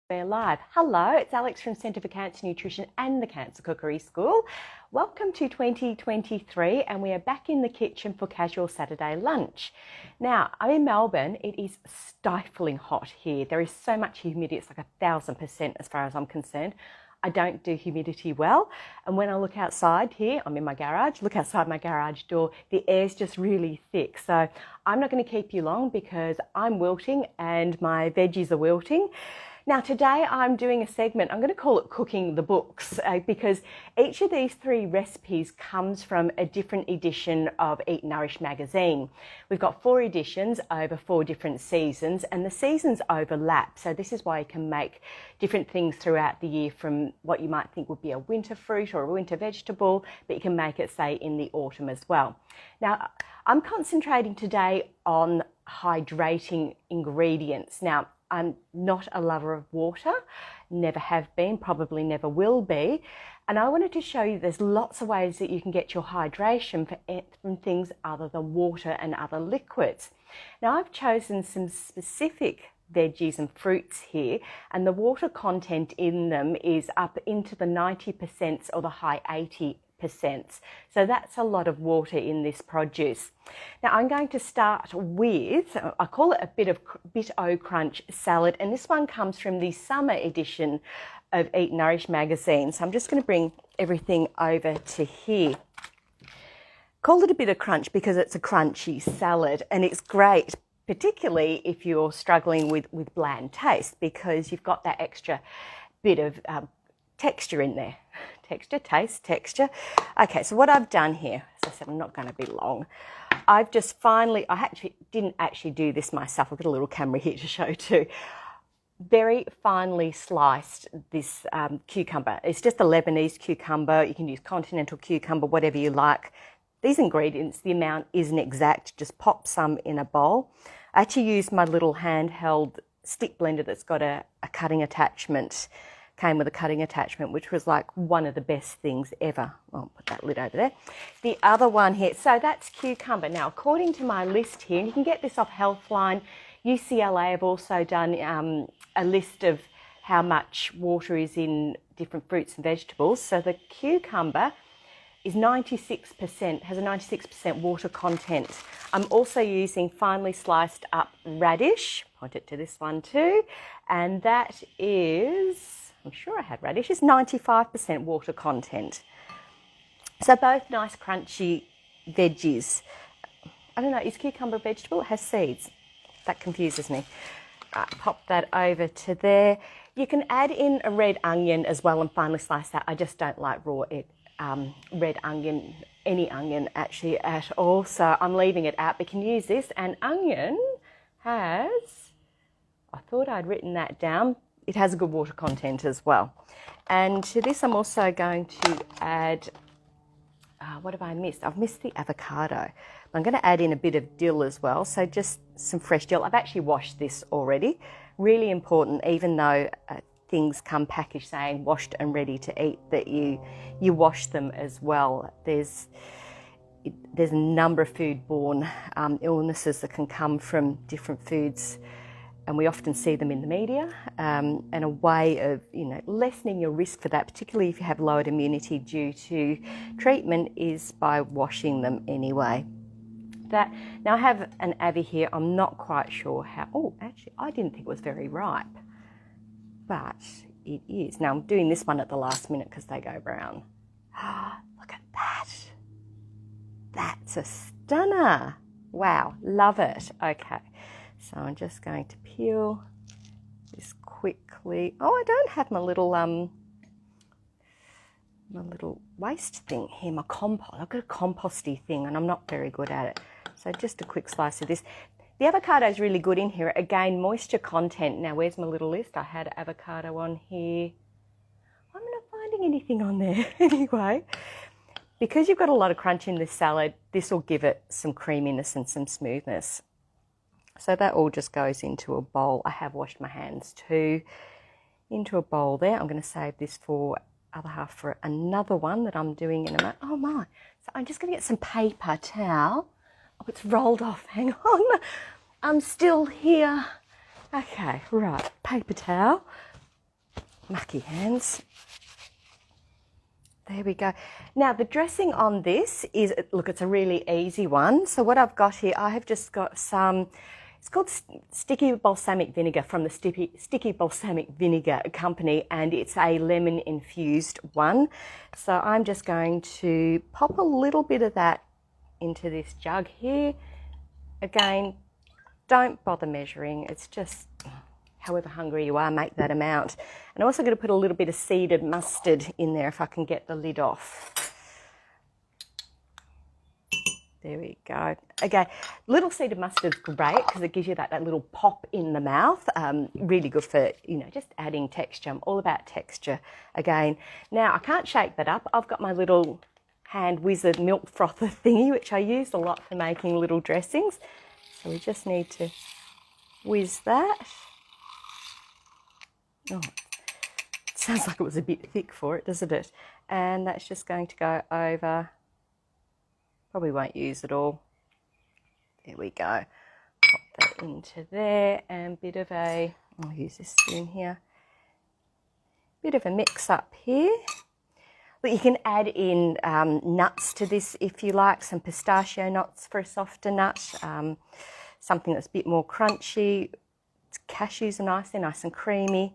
We're live. Hello, it's Alex from Centre for Cancer Nutrition and the Cancer Cookery School. Welcome to 2023 and we are back in the kitchen for casual Saturday lunch. Now, I'm in Melbourne. It is stifling hot here. There is so much humidity. It's like 1,000% as far as I'm concerned. I don't do humidity well. And when I look outside here, I'm in my garage, look outside my garage door, the air's just really thick. So I'm not going to keep you long because I'm wilting and my veggies are wilting. Now today I'm doing a segment, I'm going to call it Cooking the Books, because each of these 3 recipes comes from a different edition of EAT NOURISH magazine. We've got 4 editions over 4 different seasons and the seasons overlap. So this is why you can make different things throughout the year from what you might think would be a winter fruit or a winter vegetable, but you can make it, say, in the autumn as well. Now, I'm concentrating today on hydrating ingredients. Now, I'm not a lover of water, never have been, probably never will be. And I wanted to show you there's lots of ways that you can get your hydration from things other than water and other liquids. Now I've chosen some specific veggies and fruits here, and the water content in them is up into the 90% or the high 80%. So that's a lot of water in this produce. Now I'm going to start with, I call it a bit-o crunch salad, and this one comes from the summer edition of EAT NOURISH magazine. So I'm just going to bring everything over to here. Call it a bit of crunch because it's a crunchy salad, and it's great particularly if you're struggling with bland taste, because you've got that extra bit of texture in there. Texture. Okay, so what I've done here, as I said, I'm not going to be long. I've just I didn't actually do this myself. I've got a little camera here to show too. Very finely sliced this cucumber. It's just a Lebanese cucumber. You can use continental cucumber, whatever you like. These ingredients, the amount isn't exact. Just pop some in a bowl. I actually used my little handheld stick blender that's got a cutting attachment. Came with a cutting attachment, which was like one of the best things ever. I'll put that lid over there. The other one here, so that's cucumber. Now, according to my list here, and you can get this off Healthline, UCLA have also done a list of how much water is in different fruits and vegetables. So the cucumber is 96%, has a 96% water content. I'm also using finely sliced up radish. Point it to this one too. And that is, I'm sure I had radish, it's 95% water content. So both nice crunchy veggies. I don't know, is cucumber a vegetable? It has seeds. That confuses me. Right, pop that over to there. You can add in a red onion as well and finely slice that. I just don't like raw red onion, any onion actually at all. So I'm leaving it out. We can use this. And onion has, I thought I'd written that down. It has a good water content as well. And to this I'm also going to add, what have I missed? I've missed the avocado. I'm going to add in a bit of dill as well. So just some fresh dill. I've actually washed this already. Really important, even though things come packaged saying washed and ready to eat, that you wash them as well. There's a number of foodborne illnesses that can come from different foods, and we often see them in the media, and a way of lessening your risk for that, particularly if you have lowered immunity due to treatment, is by washing them anyway. Now I have an Avi here. I'm not quite sure how. Oh, actually, I didn't think it was very ripe, but it is. Now I'm doing this one at the last minute because they go brown. Look at that. That's a stunner. Wow, love it. Okay. So I'm just going to peel this quickly. Oh, I don't have my little waste thing here, my compost. I've got a composty thing and I'm not very good at it. So just a quick slice of this. The avocado is really good in here. Again, moisture content. Now, where's my little list? I had avocado on here. I'm not finding anything on there anyway. Because you've got a lot of crunch in this salad, this will give it some creaminess and some smoothness. So that all just goes into a bowl. I have washed my hands too. Into a bowl there. I'm going to save this for other half for another one that I'm doing in a moment. Oh my. So I'm just going to get some paper towel. Oh, it's rolled off. Hang on. I'm still here. Okay, right. Paper towel. mucky hands. There we go. Now the dressing on this is, look, it's a really easy one. So what I've got here, I have just got some, it's called sticky balsamic vinegar from the Sticky Balsamic Vinegar Company, and it's a lemon infused one. So I'm just going to pop a little bit of that into this jug here. Again, don't bother measuring. It's just however hungry you are, make that amount. And I'm also going to put a little bit of seeded mustard in there if I can get the lid off. There we go. Okay, little seeded mustard's great because it gives you that little pop in the mouth. Really good for, you know, just adding texture. I'm all about texture again. Now, I can't shake that up. I've got my little hand wizard milk frother thingy, which I use a lot for making little dressings. So we just need to whiz that. Oh, it sounds like it was a bit thick for it, doesn't it? And that's just going to go over. Probably won't use it all. There we go. Pop that into there, and bit of a, I'll use this spoon here. Bit of a mix up here. But you can add in nuts to this if you like, some pistachio nuts for a softer nut, something that's a bit more crunchy. Cashews are nice, they're nice and creamy.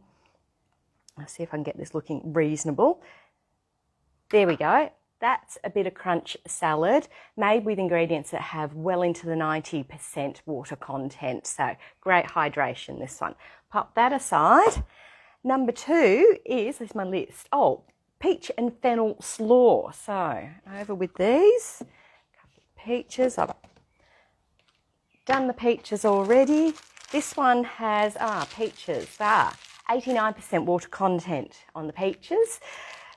I'll see if I can get this looking reasonable. There we go. That's a bit of crunch salad made with ingredients that have well into the 90% water content. So great hydration, this one. Pop that aside. Number 2 is, there's my list. Oh, peach and fennel slaw. So over with these. Couple of peaches. I've done the peaches already. This one has, peaches. 89% water content on the peaches.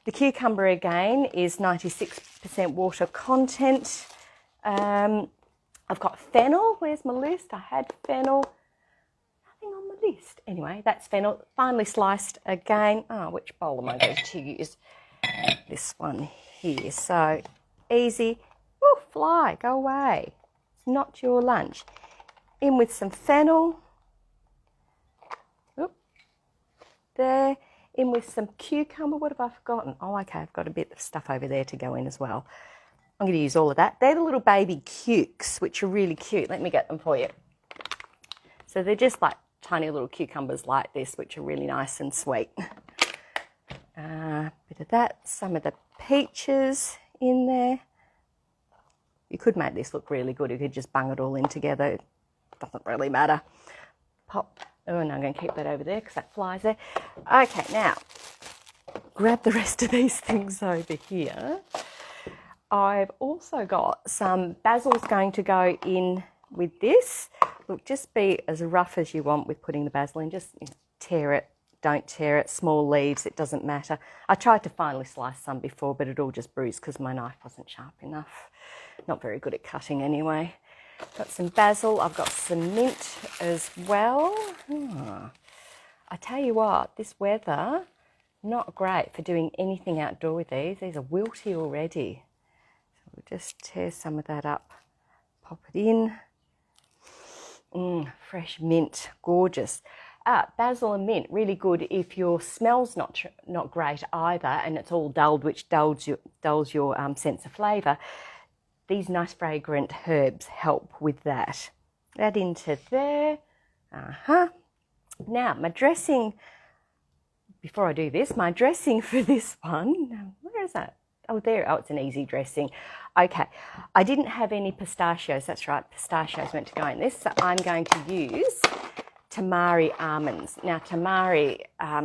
The cucumber again is 96% water content. I've got fennel. Where's my list? I had fennel. Nothing on the list. Anyway, that's fennel. Finely sliced again. Which bowl am I going to use? This one here. So easy. Oh, fly, go away. It's not your lunch. In with some fennel. There, in with some cucumber. What have I forgotten? Oh, okay, I've got a bit of stuff over there to go in as well. I'm going to use all of that. They're the little baby cukes, which are really cute. Let me get them for you. So they're just like tiny little cucumbers like this, which are really nice and sweet. Bit of that, some of the peaches in there. You could make this look really good if you just bung it all in together. It doesn't really matter. Pop. Oh, and I'm going to keep that over there because that flies there. Okay, now, grab the rest of these things over here. I've also got some basil's going to go in with this. Look, just be as rough as you want with putting the basil in. Just tear it, don't tear it. Small leaves, it doesn't matter. I tried to finely slice some before, but it all just bruised because my knife wasn't sharp enough. Not very good at cutting anyway. Got some basil. I've got some mint as well. I tell you what, this weather, not great for doing anything outdoor with these. These are wilty already. So we'll just tear some of that up, pop it in. Fresh mint, gorgeous. Basil and mint, really good if your smell's not great either, and it's all dulled, which dulls your sense of flavour. These nice fragrant herbs help with that. Add into there. Now, my dressing, before I do this, my dressing for this one, where is that? Oh, there. Oh, it's an easy dressing. Okay. I didn't have any pistachios. That's right. Pistachios meant to go in this. So I'm going to use tamari almonds. Now, tamari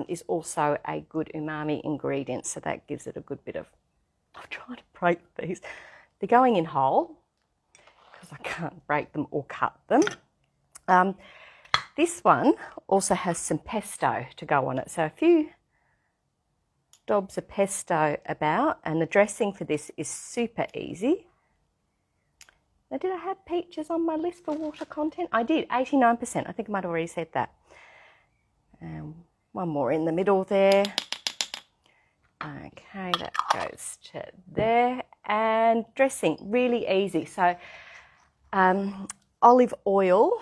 is also a good umami ingredient, so that gives it a good bit of... I'm trying to break these. They're going in whole because I can't break them or cut them. This one also has some pesto to go on it. So a few dobs of pesto about, and the dressing for this is super easy. Now, did I have peaches on my list for water content? I did, 89%. I think I might have already said that. One more in the middle there. Okay, that goes to there. And dressing, really easy. So olive oil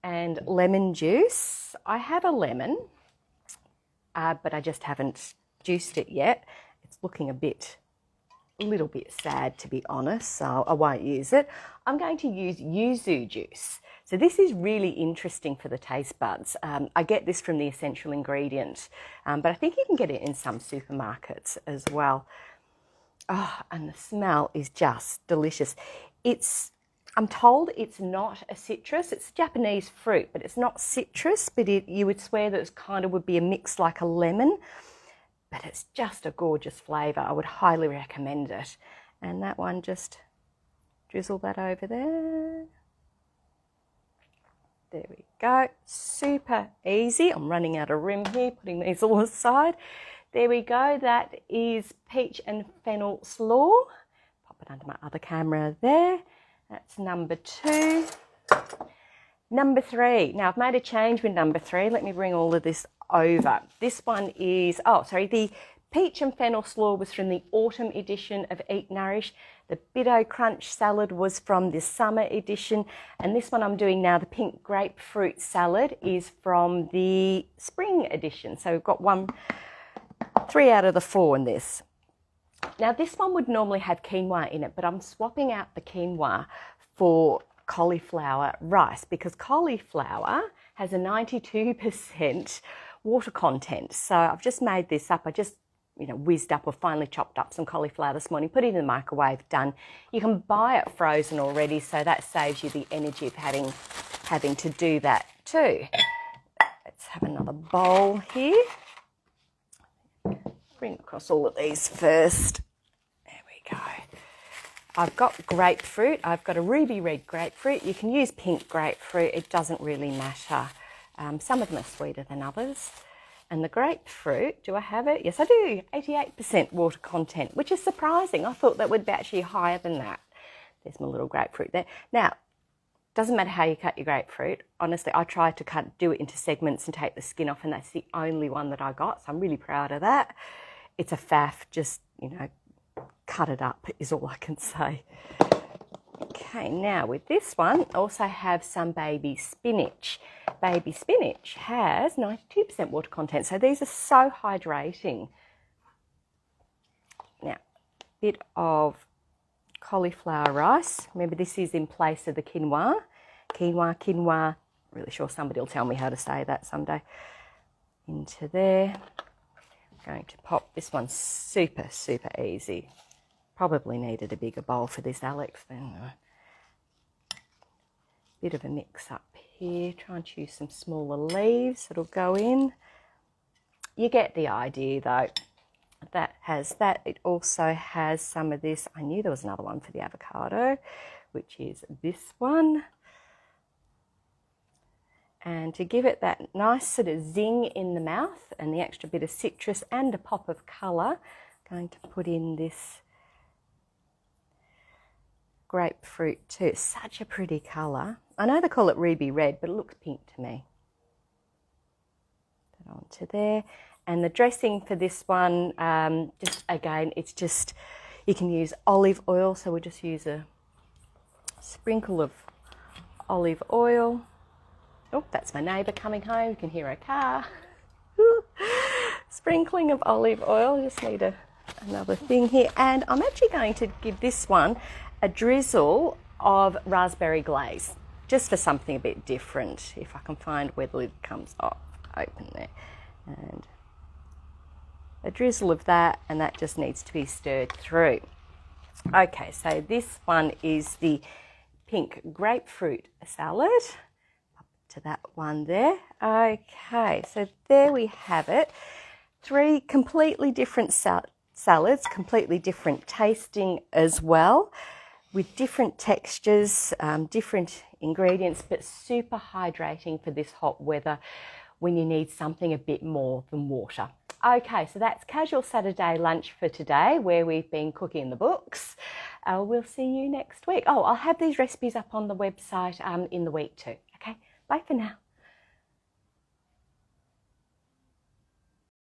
and lemon juice. I have a lemon. but I just haven't juiced it yet. It's looking a little bit sad, to be honest, so I won't use it. I'm going to use yuzu juice. So this is really interesting for the taste buds. I get this from the essential ingredient, but I think you can get it in some supermarkets as well. Oh, and the smell is just delicious. I'm told it's not a citrus. It's a Japanese fruit, but it's not citrus, but you would swear that it kind of would be a mix like a lemon, but it's just a gorgeous flavour. I would highly recommend it. And that one, just drizzle that over there. There we go, super easy. I'm running out of room here, putting these all aside. There we go, that is peach and fennel slaw. Pop it under my other camera there. That's number 2. Number 3, now I've made a change with number 3. Let me bring all of this over. This one is, the peach and fennel slaw was from the autumn edition of Eat Nourish. The Biddo Crunch salad was from the summer edition. And this one I'm doing now, the pink grapefruit salad, is from the spring edition. So we've got 3 out of the 4 in this. Now this one would normally have quinoa in it, but I'm swapping out the quinoa for cauliflower rice because cauliflower has a 92% water content. So I've just made this up. I just whizzed up or finely chopped up some cauliflower this morning, put it in the microwave, done. You can buy it frozen already, so that saves you the energy of having to do that too. Let's have another bowl here. Bring across all of these first. There we go. I've got grapefruit. I've got a ruby red grapefruit. You can use pink grapefruit. It doesn't really matter. Some of them are sweeter than others. And the grapefruit, do I have it? Yes, I do. 88% water content, which is surprising. I thought that would be actually higher than that. There's my little grapefruit there. Now, doesn't matter how you cut your grapefruit. Honestly, I tried to do it into segments and take the skin off, and that's the only one that I got. So I'm really proud of that. It's a faff. Just, cut it up is all I can say. Okay, now with this one, I also have some baby spinach. Baby spinach has 92% water content, so these are so hydrating. Now, bit of cauliflower rice. Remember, this is in place of the quinoa. Quinoa. I'm really sure somebody will tell me how to say that someday. Into there. I'm going to pop this one super, super easy. Probably needed a bigger bowl for this, Alex. Then bit of a mix up here. Try and choose some smaller leaves that'll go in. You get the idea though. That has that. It also has some of this. I knew there was another one for the avocado, which is this one. And to give it that nice sort of zing in the mouth and the extra bit of citrus and a pop of colour, I'm going to put in this grapefruit too. It's such a pretty colour. I know they call it ruby red, but it looks pink to me. Put that onto there. And the dressing for this one, just again, it's just, you can use olive oil. So we'll just use a sprinkle of olive oil. Oh, that's my neighbour coming home. You can hear her car. Sprinkling of olive oil. Just need another thing here. And I'm actually going to give this one a drizzle of raspberry glaze, just for something a bit different. If I can find where the lid comes off, open there. And a drizzle of that, and that just needs to be stirred through. Okay, so this one is the pink grapefruit salad. Up to that one there. Okay, so there we have it. 3 completely different salads, completely different tasting as well, with different textures, different ingredients, but super hydrating for this hot weather when you need something a bit more than water. Okay, so that's Casual Saturday Lunch for today, where we've been cooking the books. We'll see you next week. Oh, I'll have these recipes up on the website in the week too. Okay, bye for now.